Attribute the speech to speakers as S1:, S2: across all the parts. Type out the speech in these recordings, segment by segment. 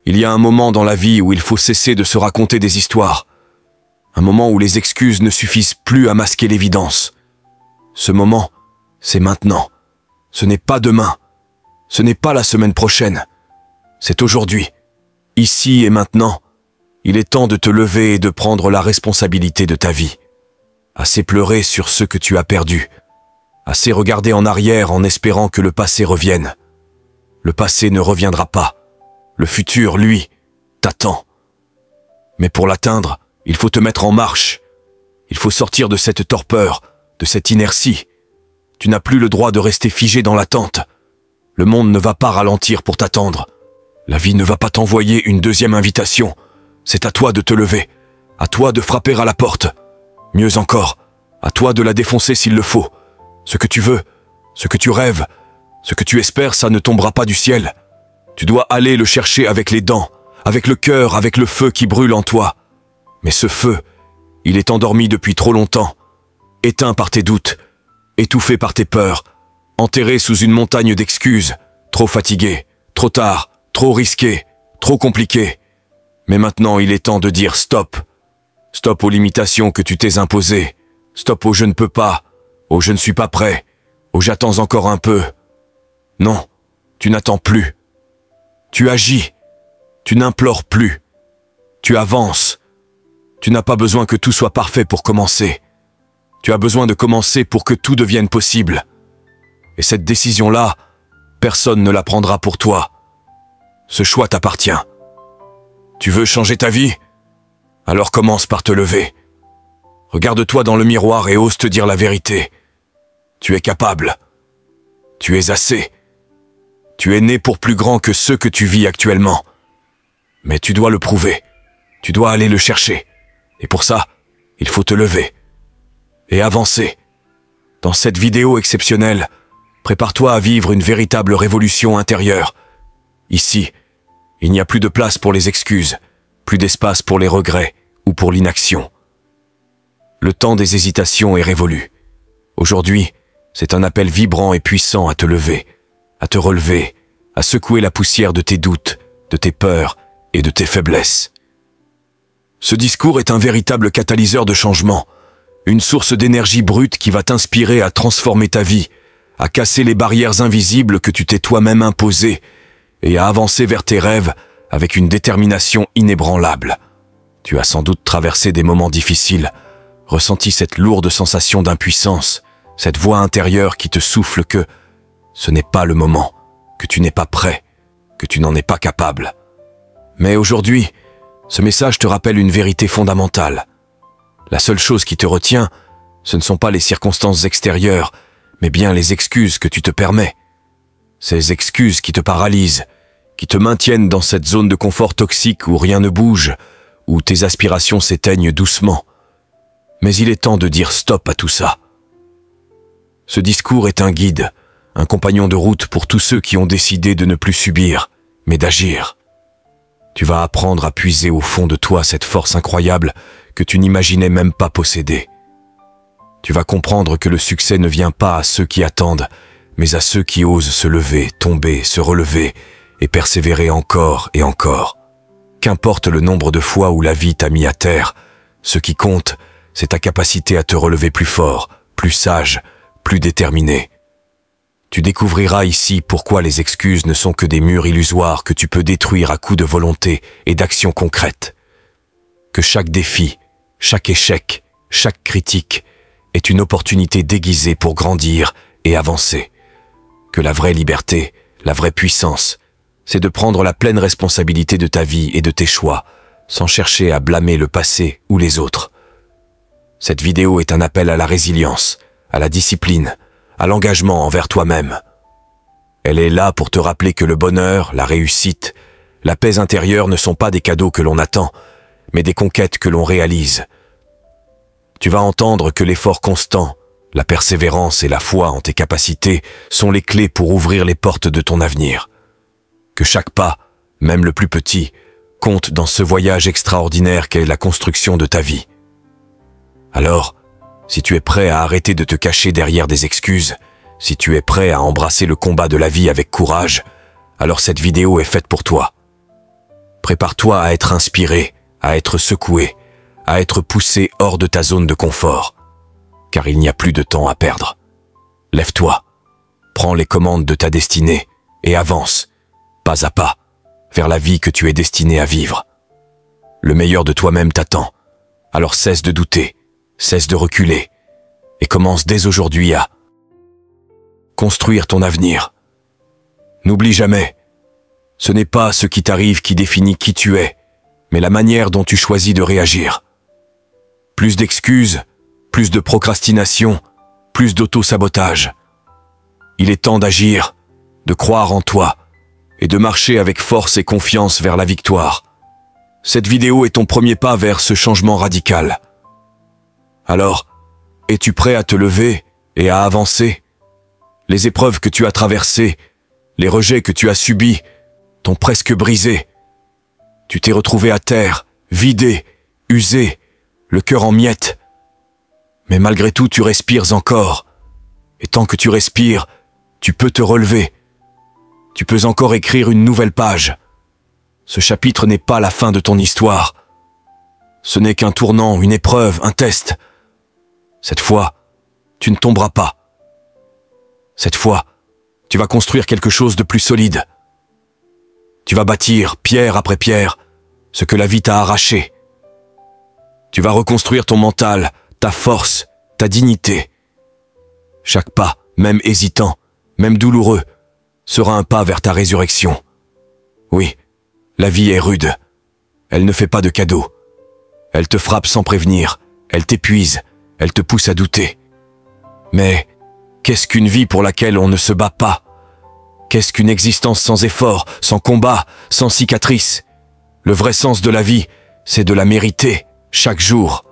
S1: Il y a un moment dans la vie où il faut cesser de se raconter des histoires. Un moment où les excuses ne suffisent plus à masquer l'évidence. Ce moment, c'est maintenant. Ce n'est pas demain. Ce n'est pas la semaine prochaine. C'est aujourd'hui. Ici et maintenant. Il est temps de te lever et de prendre la responsabilité de ta vie. Assez pleurer sur ce que tu as perdu. Assez regarder en arrière en espérant que le passé revienne. Le passé ne reviendra pas. Le futur, lui, t'attend. Mais pour l'atteindre, il faut te mettre en marche. Il faut sortir de cette torpeur, de cette inertie. Tu n'as plus le droit de rester figé dans l'attente. Le monde ne va pas ralentir pour t'attendre. La vie ne va pas t'envoyer une deuxième invitation. C'est à toi de te lever, à toi de frapper à la porte. Mieux encore, à toi de la défoncer s'il le faut. Ce que tu veux, ce que tu rêves, ce que tu espères, ça ne tombera pas du ciel. Tu dois aller le chercher avec les dents, avec le cœur, avec le feu qui brûle en toi. Mais ce feu, il est endormi depuis trop longtemps, éteint par tes doutes, étouffé par tes peurs, enterré sous une montagne d'excuses, trop fatigué, trop tard, trop risqué, trop compliqué. Mais maintenant, il est temps de dire stop. Stop aux limitations que tu t'es imposées. Stop au je ne peux pas, au je ne suis pas prêt, au j'attends encore un peu. Non, tu n'attends plus. Tu agis. Tu n'implores plus. Tu avances. Tu n'as pas besoin que tout soit parfait pour commencer. Tu as besoin de commencer pour que tout devienne possible. Et cette décision-là, personne ne la prendra pour toi. Ce choix t'appartient. Tu veux changer ta vie? Alors commence par te lever. Regarde-toi dans le miroir et ose te dire la vérité. Tu es capable. Tu es assez. Tu es né pour plus grand que ceux que tu vis actuellement. Mais tu dois le prouver. Tu dois aller le chercher. Et pour ça, il faut te lever. Et avancer. Dans cette vidéo exceptionnelle, prépare-toi à vivre une véritable révolution intérieure. Ici, il n'y a plus de place pour les excuses, plus d'espace pour les regrets ou pour l'inaction. Le temps des hésitations est révolu. Aujourd'hui, c'est un appel vibrant et puissant à te lever, à te relever, à secouer la poussière de tes doutes, de tes peurs et de tes faiblesses. Ce discours est un véritable catalyseur de changement, une source d'énergie brute qui va t'inspirer à transformer ta vie, à casser les barrières invisibles que tu t'es toi-même imposées et à avancer vers tes rêves avec une détermination inébranlable. Tu as sans doute traversé des moments difficiles, ressenti cette lourde sensation d'impuissance, cette voix intérieure qui te souffle que ce n'est pas le moment, que tu n'es pas prêt, que tu n'en es pas capable. Mais aujourd'hui, ce message te rappelle une vérité fondamentale. La seule chose qui te retient, ce ne sont pas les circonstances extérieures, mais bien les excuses que tu te permets. Ces excuses qui te paralysent, qui te maintiennent dans cette zone de confort toxique où rien ne bouge, où tes aspirations s'éteignent doucement. Mais il est temps de dire stop à tout ça. Ce discours est un guide, un compagnon de route pour tous ceux qui ont décidé de ne plus subir, mais d'agir. Tu vas apprendre à puiser au fond de toi cette force incroyable que tu n'imaginais même pas posséder. Tu vas comprendre que le succès ne vient pas à ceux qui attendent, mais à ceux qui osent se lever, tomber, se relever et persévérer encore et encore. Qu'importe le nombre de fois où la vie t'a mis à terre, ce qui compte, c'est ta capacité à te relever plus fort, plus sage, plus déterminé. Tu découvriras ici pourquoi les excuses ne sont que des murs illusoires que tu peux détruire à coups de volonté et d'action concrète. Que chaque défi, chaque échec, chaque critique est une opportunité déguisée pour grandir et avancer. Que la vraie liberté, la vraie puissance, c'est de prendre la pleine responsabilité de ta vie et de tes choix, sans chercher à blâmer le passé ou les autres. Cette vidéo est un appel à la résilience, à la discipline, à l'engagement envers toi-même. Elle est là pour te rappeler que le bonheur, la réussite, la paix intérieure ne sont pas des cadeaux que l'on attend, mais des conquêtes que l'on réalise. Tu vas entendre que l'effort constant, la persévérance et la foi en tes capacités sont les clés pour ouvrir les portes de ton avenir. Que chaque pas, même le plus petit, compte dans ce voyage extraordinaire qu'est la construction de ta vie. Alors, si tu es prêt à arrêter de te cacher derrière des excuses, si tu es prêt à embrasser le combat de la vie avec courage, alors cette vidéo est faite pour toi. Prépare-toi à être inspiré, à être secoué, à être poussé hors de ta zone de confort, car il n'y a plus de temps à perdre. Lève-toi, prends les commandes de ta destinée et avance, pas à pas, vers la vie que tu es destiné à vivre. Le meilleur de toi-même t'attend, alors cesse de douter, cesse de reculer, et commence dès aujourd'hui à construire ton avenir. N'oublie jamais, ce n'est pas ce qui t'arrive qui définit qui tu es, mais la manière dont tu choisis de réagir. Plus d'excuses, plus de procrastination, plus d'auto-sabotage. Il est temps d'agir, de croire en toi, et de marcher avec force et confiance vers la victoire. Cette vidéo est ton premier pas vers ce changement radical. Alors, es-tu prêt à te lever et à avancer? Les épreuves que tu as traversées, les rejets que tu as subis, t'ont presque brisé. Tu t'es retrouvé à terre, vidé, usé, le cœur en miettes. Mais malgré tout, tu respires encore. Et tant que tu respires, tu peux te relever. Tu peux encore écrire une nouvelle page. Ce chapitre n'est pas la fin de ton histoire. Ce n'est qu'un tournant, une épreuve, un test. Cette fois, tu ne tomberas pas. Cette fois, tu vas construire quelque chose de plus solide. Tu vas bâtir, pierre après pierre, ce que la vie t'a arraché. Tu vas reconstruire ton mental, ta force, ta dignité. Chaque pas, même hésitant, même douloureux, sera un pas vers ta résurrection. Oui, la vie est rude. Elle ne fait pas de cadeaux. Elle te frappe sans prévenir, elle t'épuise, elle te pousse à douter. Mais qu'est-ce qu'une vie pour laquelle on ne se bat pas? Qu'est-ce qu'une existence sans effort, sans combat, sans cicatrice? Le vrai sens de la vie, c'est de la mériter, chaque jour.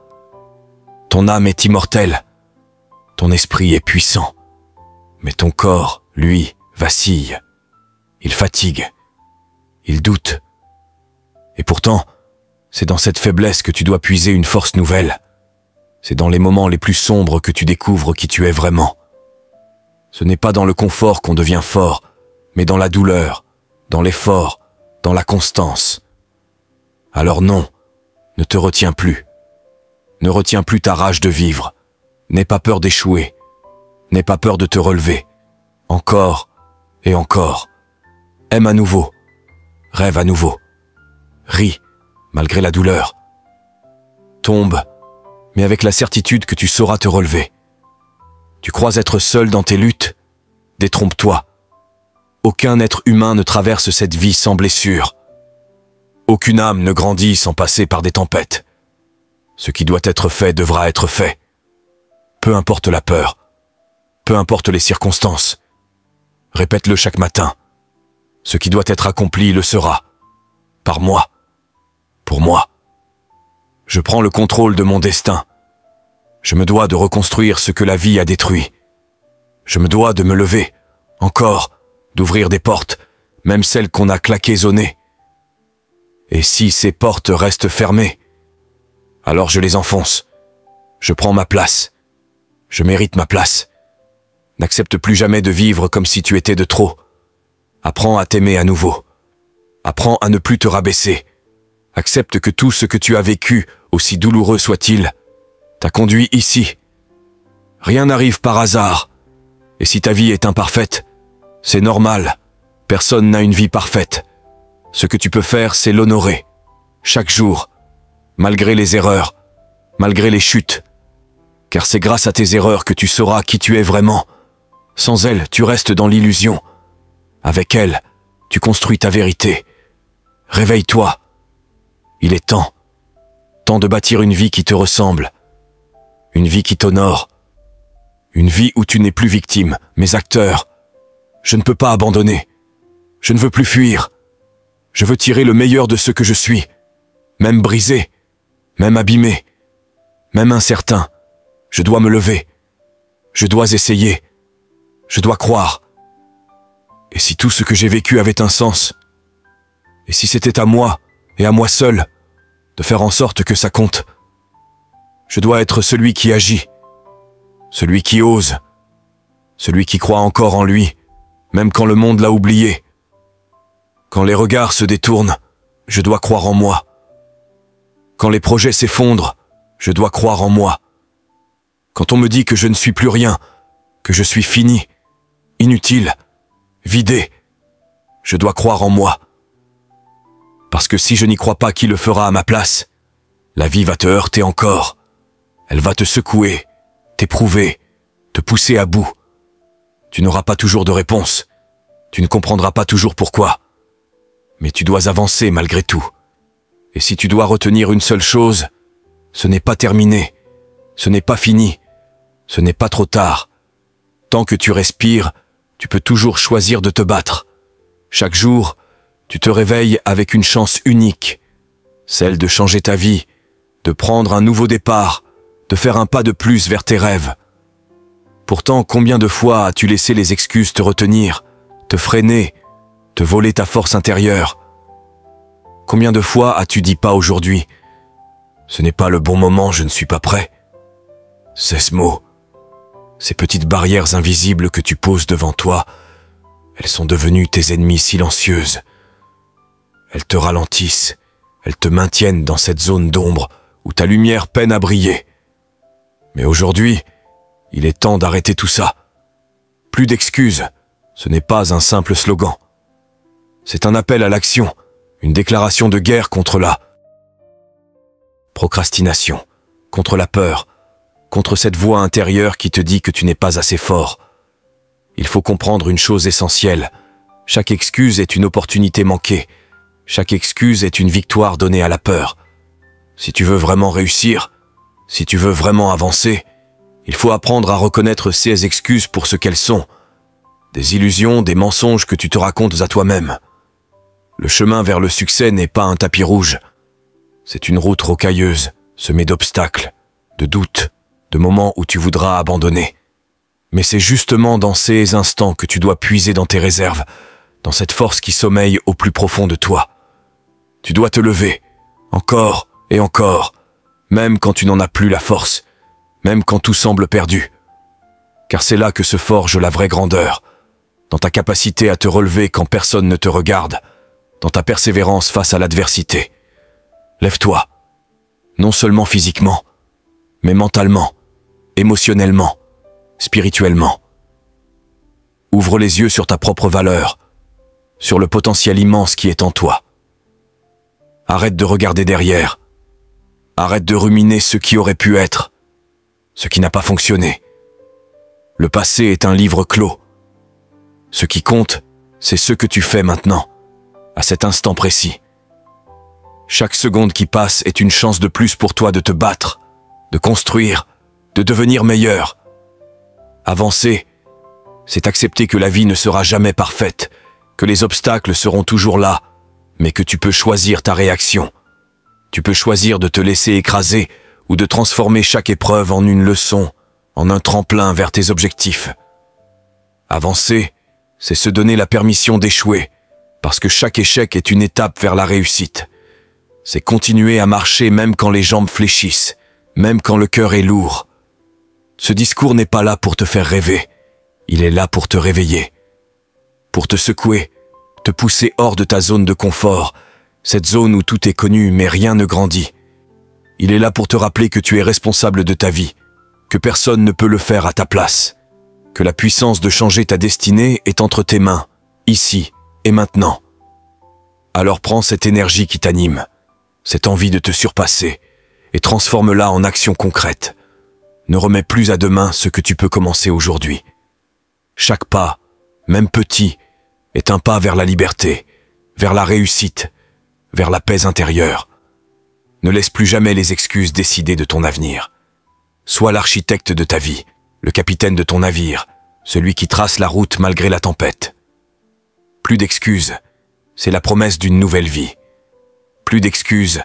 S1: Ton âme est immortelle, ton esprit est puissant, mais ton corps, lui, vacille. Il fatigue, il doute. Et pourtant, c'est dans cette faiblesse que tu dois puiser une force nouvelle. C'est dans les moments les plus sombres que tu découvres qui tu es vraiment. Ce n'est pas dans le confort qu'on devient fort, mais dans la douleur, dans l'effort, dans la constance. Alors non, ne te retiens plus. Ne retiens plus ta rage de vivre. N'aie pas peur d'échouer. N'aie pas peur de te relever. Encore et encore. Aime à nouveau. Rêve à nouveau. Ris, malgré la douleur. Tombe, mais avec la certitude que tu sauras te relever. Tu crois être seul dans tes luttes? Détrompe-toi. Aucun être humain ne traverse cette vie sans blessure. Aucune âme ne grandit sans passer par des tempêtes. Ce qui doit être fait devra être fait. Peu importe la peur, peu importe les circonstances. Répète-le chaque matin. Ce qui doit être accompli le sera. Par moi. Pour moi. Je prends le contrôle de mon destin. Je me dois de reconstruire ce que la vie a détruit. Je me dois de me lever, encore, d'ouvrir des portes, même celles qu'on a claquésonnées. Et si ces portes restent fermées, alors je les enfonce. Je prends ma place. Je mérite ma place. N'accepte plus jamais de vivre comme si tu étais de trop. Apprends à t'aimer à nouveau. Apprends à ne plus te rabaisser. Accepte que tout ce que tu as vécu, aussi douloureux soit-il, t'a conduit ici. Rien n'arrive par hasard. Et si ta vie est imparfaite, c'est normal. Personne n'a une vie parfaite. Ce que tu peux faire, c'est l'honorer. Chaque jour. Malgré les erreurs. Malgré les chutes. Car c'est grâce à tes erreurs que tu sauras qui tu es vraiment. Sans elles, tu restes dans l'illusion. Avec elles, tu construis ta vérité. Réveille-toi. Il est temps. Temps de bâtir une vie qui te ressemble. Une vie qui t'honore. Une vie où tu n'es plus victime, mais acteur. Je ne peux pas abandonner. Je ne veux plus fuir. Je veux tirer le meilleur de ce que je suis. Même brisé. Même abîmé. Même incertain. Je dois me lever. Je dois essayer. Je dois croire. Et si tout ce que j'ai vécu avait un sens? Et si c'était à moi, et à moi seul, de faire en sorte que ça compte? Je dois être celui qui agit. Celui qui ose. Celui qui croit encore en lui, même quand le monde l'a oublié. Quand les regards se détournent, je dois croire en moi. Quand les projets s'effondrent, je dois croire en moi. Quand on me dit que je ne suis plus rien, que je suis fini, inutile, vidé, je dois croire en moi. Parce que si je n'y crois pas, qui le fera à ma place? La vie va te heurter encore. Elle va te secouer, t'éprouver, te pousser à bout. Tu n'auras pas toujours de réponse. Tu ne comprendras pas toujours pourquoi. Mais tu dois avancer malgré tout. Et si tu dois retenir une seule chose, ce n'est pas terminé, ce n'est pas fini, ce n'est pas trop tard. Tant que tu respires, tu peux toujours choisir de te battre. Chaque jour, tu te réveilles avec une chance unique, celle de changer ta vie, de prendre un nouveau départ, de faire un pas de plus vers tes rêves. Pourtant, combien de fois as-tu laissé les excuses te retenir, te freiner, te voler ta force intérieure? Combien de fois as-tu dit pas aujourd'hui? Ce n'est pas le bon moment, je ne suis pas prêt. Ces mots, ces petites barrières invisibles que tu poses devant toi, elles sont devenues tes ennemies silencieuses. Elles te ralentissent, elles te maintiennent dans cette zone d'ombre où ta lumière peine à briller. Mais aujourd'hui, il est temps d'arrêter tout ça. Plus d'excuses, ce n'est pas un simple slogan. C'est un appel à l'action, une déclaration de guerre contre la procrastination, contre la peur, contre cette voix intérieure qui te dit que tu n'es pas assez fort. Il faut comprendre une chose essentielle. Chaque excuse est une opportunité manquée. Chaque excuse est une victoire donnée à la peur. Si tu veux vraiment réussir, si tu veux vraiment avancer, il faut apprendre à reconnaître ces excuses pour ce qu'elles sont. Des illusions, des mensonges que tu te racontes à toi-même. Le chemin vers le succès n'est pas un tapis rouge. C'est une route rocailleuse, semée d'obstacles, de doutes, de moments où tu voudras abandonner. Mais c'est justement dans ces instants que tu dois puiser dans tes réserves, dans cette force qui sommeille au plus profond de toi. Tu dois te lever, encore et encore, même quand tu n'en as plus la force, même quand tout semble perdu. Car c'est là que se forge la vraie grandeur, dans ta capacité à te relever quand personne ne te regarde, dans ta persévérance face à l'adversité. Lève-toi, non seulement physiquement, mais mentalement, émotionnellement, spirituellement. Ouvre les yeux sur ta propre valeur, sur le potentiel immense qui est en toi. Arrête de regarder derrière. Arrête de ruminer ce qui aurait pu être, ce qui n'a pas fonctionné. Le passé est un livre clos. Ce qui compte, c'est ce que tu fais maintenant, à cet instant précis. Chaque seconde qui passe est une chance de plus pour toi de te battre, de construire, de devenir meilleur. Avancer, c'est accepter que la vie ne sera jamais parfaite, que les obstacles seront toujours là, mais que tu peux choisir ta réaction. Tu peux choisir de te laisser écraser ou de transformer chaque épreuve en une leçon, en un tremplin vers tes objectifs. Avancer, c'est se donner la permission d'échouer, parce que chaque échec est une étape vers la réussite. C'est continuer à marcher même quand les jambes fléchissent, même quand le cœur est lourd. Ce discours n'est pas là pour te faire rêver, il est là pour te réveiller, pour te secouer, te pousser hors de ta zone de confort, cette zone où tout est connu mais rien ne grandit. Il est là pour te rappeler que tu es responsable de ta vie, que personne ne peut le faire à ta place, que la puissance de changer ta destinée est entre tes mains, ici et maintenant. Alors prends cette énergie qui t'anime, cette envie de te surpasser, et transforme-la en action concrète. Ne remets plus à demain ce que tu peux commencer aujourd'hui. Chaque pas, même petit, est un pas vers la liberté, vers la réussite, vers la paix intérieure. Ne laisse plus jamais les excuses décider de ton avenir. Sois l'architecte de ta vie, le capitaine de ton navire, celui qui trace la route malgré la tempête. Plus d'excuses, c'est la promesse d'une nouvelle vie. Plus d'excuses,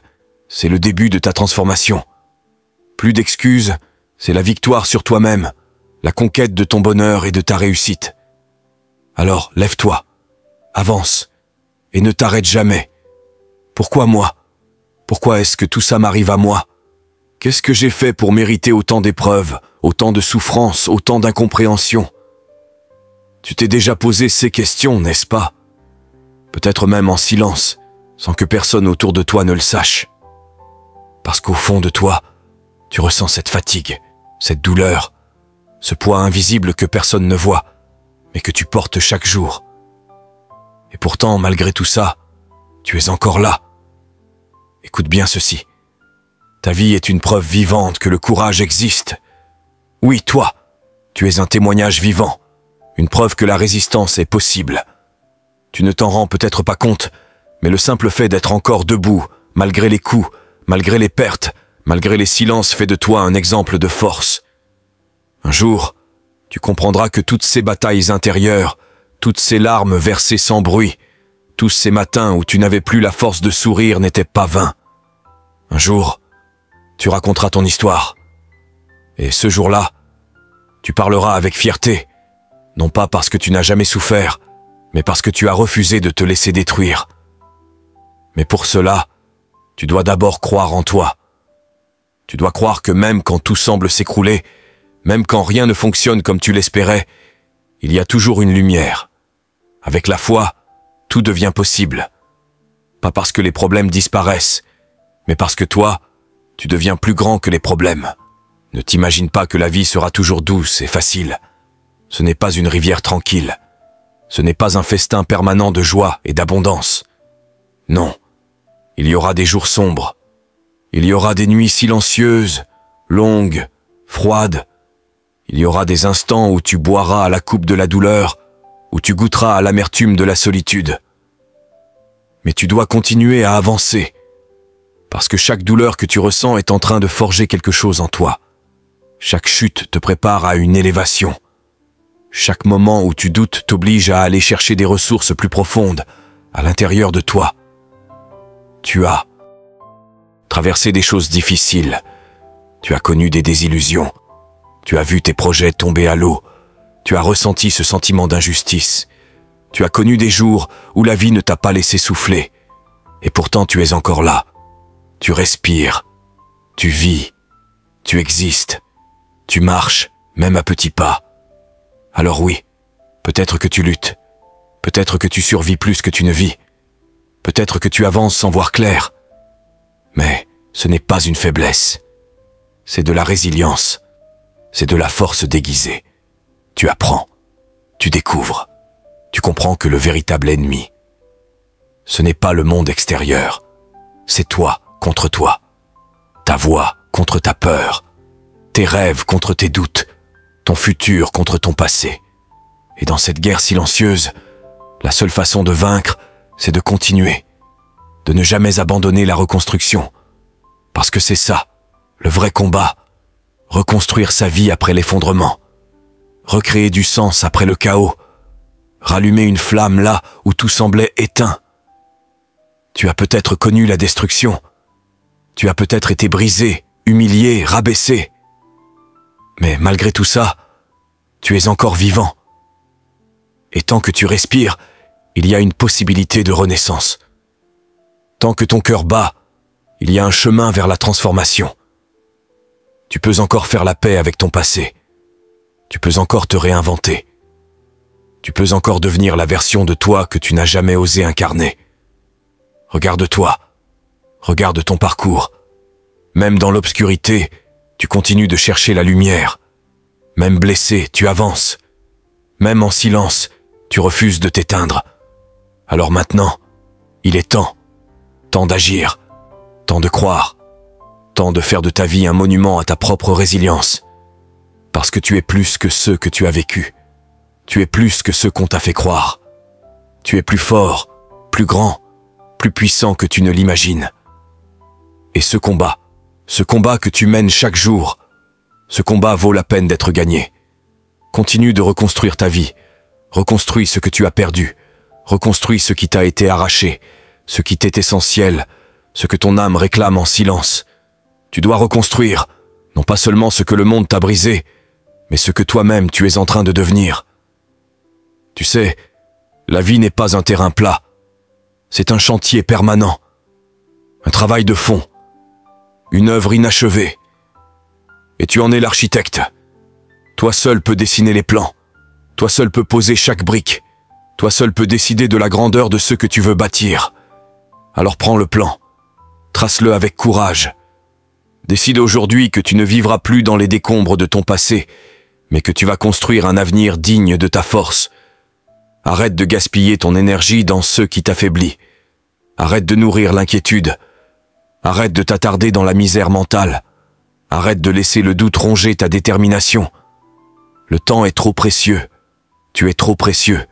S1: c'est le début de ta transformation. Plus d'excuses, c'est la victoire sur toi-même, la conquête de ton bonheur et de ta réussite. Alors, lève-toi, avance, et ne t'arrête jamais. Pourquoi moi? Pourquoi est-ce que tout ça m'arrive à moi? Qu'est-ce que j'ai fait pour mériter autant d'épreuves, autant de souffrances, autant d'incompréhension? Tu t'es déjà posé ces questions, n'est-ce pas? Peut-être même en silence, sans que personne autour de toi ne le sache. Parce qu'au fond de toi, tu ressens cette fatigue, cette douleur, ce poids invisible que personne ne voit, mais que tu portes chaque jour. Et pourtant, malgré tout ça, tu es encore là. Écoute bien ceci. Ta vie est une preuve vivante que le courage existe. Oui, toi, tu es un témoignage vivant, une preuve que la résistance est possible. Tu ne t'en rends peut-être pas compte, mais le simple fait d'être encore debout, malgré les coups, malgré les pertes, malgré les silences, fait de toi un exemple de force. Un jour, tu comprendras que toutes ces batailles intérieures, toutes ces larmes versées sans bruit, tous ces matins où tu n'avais plus la force de sourire n'étaient pas vains. Un jour, tu raconteras ton histoire. Et ce jour-là, tu parleras avec fierté, non pas parce que tu n'as jamais souffert, mais parce que tu as refusé de te laisser détruire. Mais pour cela, tu dois d'abord croire en toi. Tu dois croire que même quand tout semble s'écrouler, même quand rien ne fonctionne comme tu l'espérais, il y a toujours une lumière. Avec la foi, tout devient possible. Pas parce que les problèmes disparaissent, mais parce que toi, tu deviens plus grand que les problèmes. Ne t'imagine pas que la vie sera toujours douce et facile. Ce n'est pas une rivière tranquille. Ce n'est pas un festin permanent de joie et d'abondance. Non, il y aura des jours sombres. Il y aura des nuits silencieuses, longues, froides. Il y aura des instants où tu boiras à la coupe de la douleur, où tu goûteras à l'amertume de la solitude. Mais tu dois continuer à avancer, parce que chaque douleur que tu ressens est en train de forger quelque chose en toi. Chaque chute te prépare à une élévation. Chaque moment où tu doutes t'oblige à aller chercher des ressources plus profondes, à l'intérieur de toi. Tu as traversé des choses difficiles. Tu as connu des désillusions. Tu as vu tes projets tomber à l'eau. Tu as ressenti ce sentiment d'injustice. Tu as connu des jours où la vie ne t'a pas laissé souffler. Et pourtant tu es encore là. Tu respires. Tu vis. Tu existes. Tu marches, même à petits pas. Alors oui, peut-être que tu luttes. Peut-être que tu survis plus que tu ne vis. Peut-être que tu avances sans voir clair. Mais ce n'est pas une faiblesse. C'est de la résilience. C'est de la force déguisée. Tu apprends. Tu découvres. Tu comprends que le véritable ennemi, ce n'est pas le monde extérieur. C'est toi contre toi. Ta voix contre ta peur. Tes rêves contre tes doutes. Ton futur contre ton passé. Et dans cette guerre silencieuse, la seule façon de vaincre, c'est de continuer. De ne jamais abandonner la reconstruction. Parce que c'est ça, le vrai combat. Reconstruire sa vie après l'effondrement. Recréer du sens après le chaos. Rallumer une flamme là où tout semblait éteint. Tu as peut-être connu la destruction. Tu as peut-être été brisé, humilié, rabaissé. Mais malgré tout ça, tu es encore vivant. Et tant que tu respires, il y a une possibilité de renaissance. Tant que ton cœur bat, il y a un chemin vers la transformation. Tu peux encore faire la paix avec ton passé. Tu peux encore te réinventer. Tu peux encore devenir la version de toi que tu n'as jamais osé incarner. Regarde-toi. Regarde ton parcours. Même dans l'obscurité, tu continues de chercher la lumière. Même blessé, tu avances. Même en silence, tu refuses de t'éteindre. Alors maintenant, il est temps. Temps d'agir. Temps de croire. Temps de faire de ta vie un monument à ta propre résilience. Parce que tu es plus que ceux que tu as vécus. Tu es plus que ceux qu'on t'a fait croire. Tu es plus fort, plus grand, plus puissant que tu ne l'imagines. Et ce combat que tu mènes chaque jour, ce combat vaut la peine d'être gagné. Continue de reconstruire ta vie. Reconstruis ce que tu as perdu. Reconstruis ce qui t'a été arraché, ce qui t'est essentiel, ce que ton âme réclame en silence. Tu dois reconstruire, non pas seulement ce que le monde t'a brisé, mais ce que toi-même tu es en train de devenir. Tu sais, la vie n'est pas un terrain plat. C'est un chantier permanent. Un travail de fond. Une œuvre inachevée. Et tu en es l'architecte. Toi seul peux dessiner les plans. Toi seul peux poser chaque brique. Toi seul peux décider de la grandeur de ce que tu veux bâtir. Alors prends le plan. Trace-le avec courage. Décide aujourd'hui que tu ne vivras plus dans les décombres de ton passé, mais que tu vas construire un avenir digne de ta force. Arrête de gaspiller ton énergie dans ceux qui t'affaiblissent. Arrête de nourrir l'inquiétude. Arrête de t'attarder dans la misère mentale. Arrête de laisser le doute ronger ta détermination. Le temps est trop précieux. Tu es trop précieux.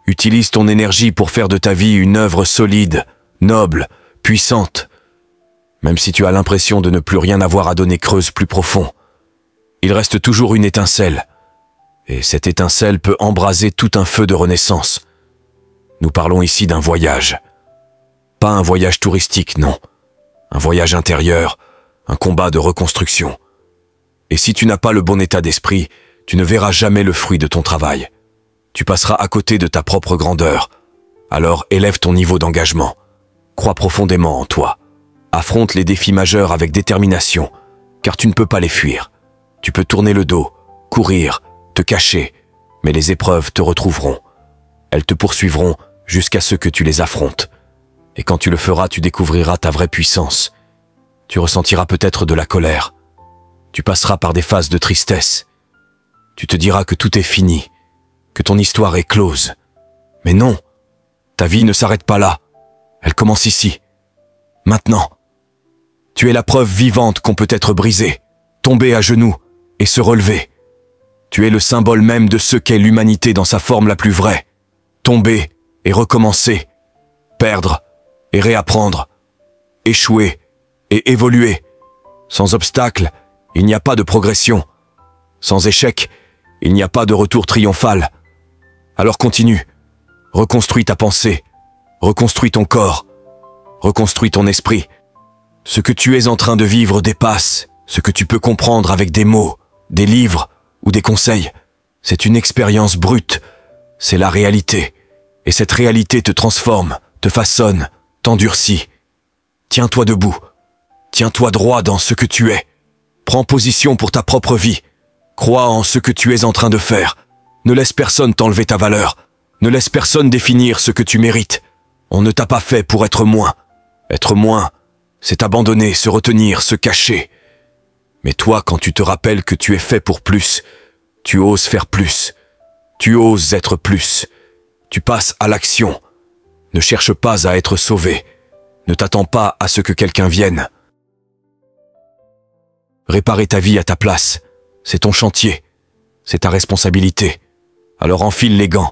S1: Utilise ton énergie pour faire de ta vie une œuvre solide, noble, puissante. Même si tu as l'impression de ne plus rien avoir à donner, creuse plus profond. Il reste toujours une étincelle. Et cette étincelle peut embraser tout un feu de renaissance. Nous parlons ici d'un voyage. Pas un voyage touristique, non. Un voyage intérieur, un combat de reconstruction. Et si tu n'as pas le bon état d'esprit, tu ne verras jamais le fruit de ton travail. Tu passeras à côté de ta propre grandeur. Alors élève ton niveau d'engagement. Crois profondément en toi. Affronte les défis majeurs avec détermination, car tu ne peux pas les fuir. Tu peux tourner le dos, courir, te cacher, mais les épreuves te retrouveront. Elles te poursuivront jusqu'à ce que tu les affrontes. Et quand tu le feras, tu découvriras ta vraie puissance. Tu ressentiras peut-être de la colère. Tu passeras par des phases de tristesse. Tu te diras que tout est fini, que ton histoire est close. Mais non, ta vie ne s'arrête pas là. Elle commence ici, maintenant. Tu es la preuve vivante qu'on peut être brisé, tomber à genoux et se relever. Tu es le symbole même de ce qu'est l'humanité dans sa forme la plus vraie. Tomber et recommencer, perdre et réapprendre, échouer et évoluer. Sans obstacle, il n'y a pas de progression. Sans échec, il n'y a pas de retour triomphal. Alors continue, reconstruis ta pensée, reconstruis ton corps, reconstruis ton esprit. Ce que tu es en train de vivre dépasse ce que tu peux comprendre avec des mots, des livres ou des conseils. C'est une expérience brute, c'est la réalité. Et cette réalité te transforme, te façonne, t'endurcit. Tiens-toi debout, tiens-toi droit dans ce que tu es. Prends position pour ta propre vie. Crois en ce que tu es en train de faire. Ne laisse personne t'enlever ta valeur. Ne laisse personne définir ce que tu mérites. On ne t'a pas fait pour être moins. Être moins, c'est abandonner, se retenir, se cacher. Mais toi, quand tu te rappelles que tu es fait pour plus, tu oses faire plus. Tu oses être plus. Tu passes à l'action. Ne cherche pas à être sauvé. Ne t'attends pas à ce que quelqu'un vienne. Réparer ta vie à ta place, c'est ton chantier. C'est ta responsabilité. Alors enfile les gants.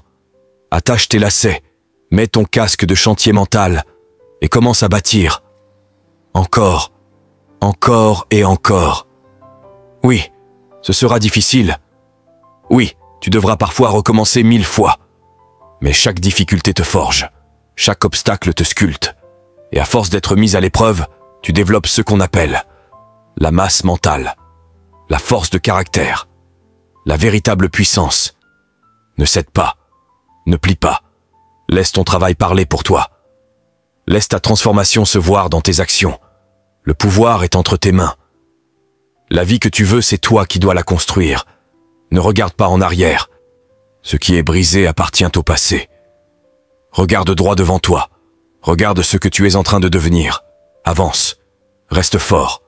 S1: Attache tes lacets. Mets ton casque de chantier mental et commence à bâtir. Encore, encore et encore. Oui, ce sera difficile. Oui, tu devras parfois recommencer 1000 fois. Mais chaque difficulté te forge, chaque obstacle te sculpte. Et à force d'être mis à l'épreuve, tu développes ce qu'on appelle la masse mentale, la force de caractère, la véritable puissance. Ne cède pas, ne plie pas. Laisse ton travail parler pour toi. Laisse ta transformation se voir dans tes actions. Le pouvoir est entre tes mains. La vie que tu veux, c'est toi qui dois la construire. Ne regarde pas en arrière. Ce qui est brisé appartient au passé. Regarde droit devant toi. Regarde ce que tu es en train de devenir. Avance. Reste fort.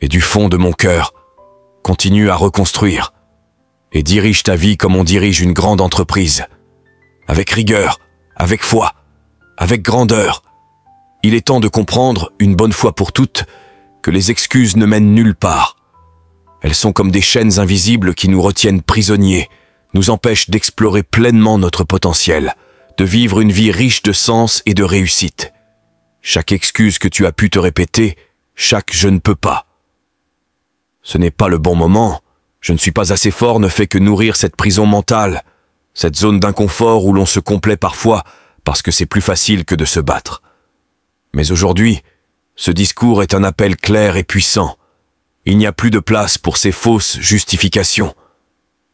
S1: Et du fond de mon cœur, continue à reconstruire. Et dirige ta vie comme on dirige une grande entreprise. Avec rigueur, avec foi, avec grandeur. Il est temps de comprendre, une bonne fois pour toutes, que les excuses ne mènent nulle part. Elles sont comme des chaînes invisibles qui nous retiennent prisonniers, nous empêchent d'explorer pleinement notre potentiel, de vivre une vie riche de sens et de réussite. Chaque excuse que tu as pu te répéter, chaque « je ne peux pas ». Ce n'est pas le bon moment, je ne suis pas assez fort ne fait que nourrir cette prison mentale, cette zone d'inconfort où l'on se complaît parfois parce que c'est plus facile que de se battre. Mais aujourd'hui, ce discours est un appel clair et puissant. Il n'y a plus de place pour ces fausses justifications.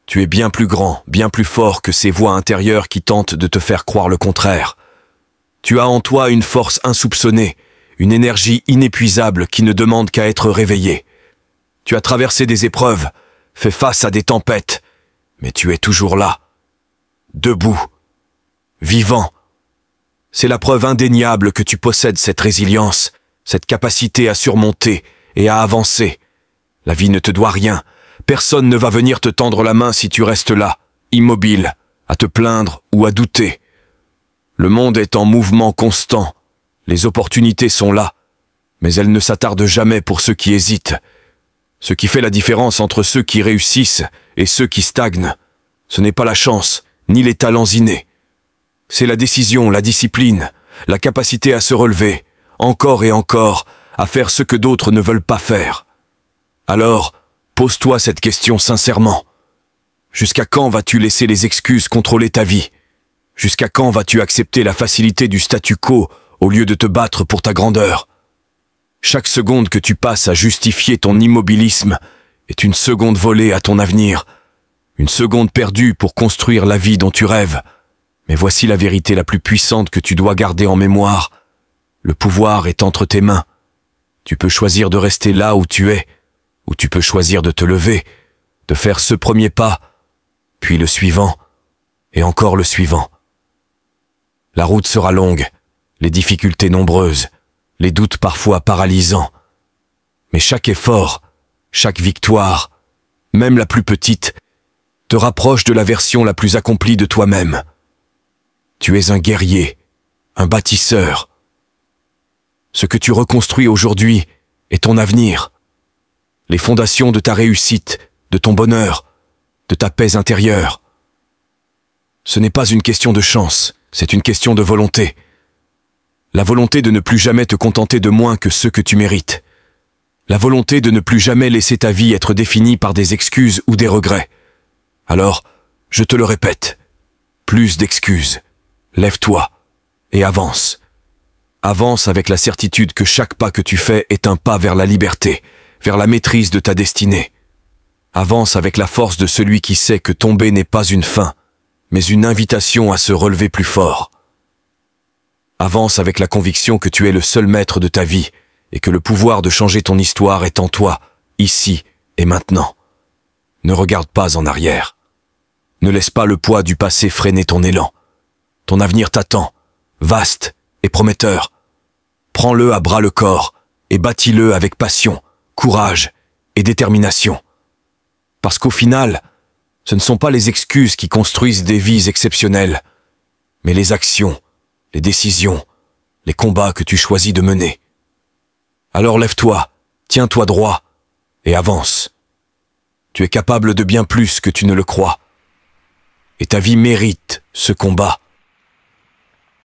S1: Tu es bien plus grand, bien plus fort que ces voix intérieures qui tentent de te faire croire le contraire. Tu as en toi une force insoupçonnée, une énergie inépuisable qui ne demande qu'à être réveillée. Tu as traversé des épreuves, fait face à des tempêtes, mais tu es toujours là, debout, vivant. C'est la preuve indéniable que tu possèdes cette résilience, cette capacité à surmonter et à avancer. La vie ne te doit rien. Personne ne va venir te tendre la main si tu restes là, immobile, à te plaindre ou à douter. Le monde est en mouvement constant. Les opportunités sont là, mais elles ne s'attardent jamais pour ceux qui hésitent. Ce qui fait la différence entre ceux qui réussissent et ceux qui stagnent, ce n'est pas la chance, ni les talents innés. C'est la décision, la discipline, la capacité à se relever, encore et encore, à faire ce que d'autres ne veulent pas faire. Alors, pose-toi cette question sincèrement. Jusqu'à quand vas-tu laisser les excuses contrôler ta vie? Jusqu'à quand vas-tu accepter la facilité du statu quo au lieu de te battre pour ta grandeur? Chaque seconde que tu passes à justifier ton immobilisme est une seconde volée à ton avenir, une seconde perdue pour construire la vie dont tu rêves. Mais voici la vérité la plus puissante que tu dois garder en mémoire. Le pouvoir est entre tes mains. Tu peux choisir de rester là où tu es, ou tu peux choisir de te lever, de faire ce premier pas, puis le suivant, et encore le suivant. La route sera longue, les difficultés nombreuses, les doutes parfois paralysants. Mais chaque effort, chaque victoire, même la plus petite, te rapproche de la version la plus accomplie de toi-même. Tu es un guerrier, un bâtisseur. Ce que tu reconstruis aujourd'hui est ton avenir. Les fondations de ta réussite, de ton bonheur, de ta paix intérieure. Ce n'est pas une question de chance, c'est une question de volonté. La volonté de ne plus jamais te contenter de moins que ce que tu mérites. La volonté de ne plus jamais laisser ta vie être définie par des excuses ou des regrets. Alors, je te le répète, plus d'excuses. Lève-toi et avance. Avance avec la certitude que chaque pas que tu fais est un pas vers la liberté, vers la maîtrise de ta destinée. Avance avec la force de celui qui sait que tomber n'est pas une fin, mais une invitation à se relever plus fort. Avance avec la conviction que tu es le seul maître de ta vie et que le pouvoir de changer ton histoire est en toi, ici et maintenant. Ne regarde pas en arrière. Ne laisse pas le poids du passé freiner ton élan. Ton avenir t'attend, vaste et prometteur. Prends-le à bras le corps et bâtis-le avec passion, courage et détermination. Parce qu'au final, ce ne sont pas les excuses qui construisent des vies exceptionnelles, mais les actions, les décisions, les combats que tu choisis de mener. Alors lève-toi, tiens-toi droit et avance. Tu es capable de bien plus que tu ne le crois. Et ta vie mérite ce combat.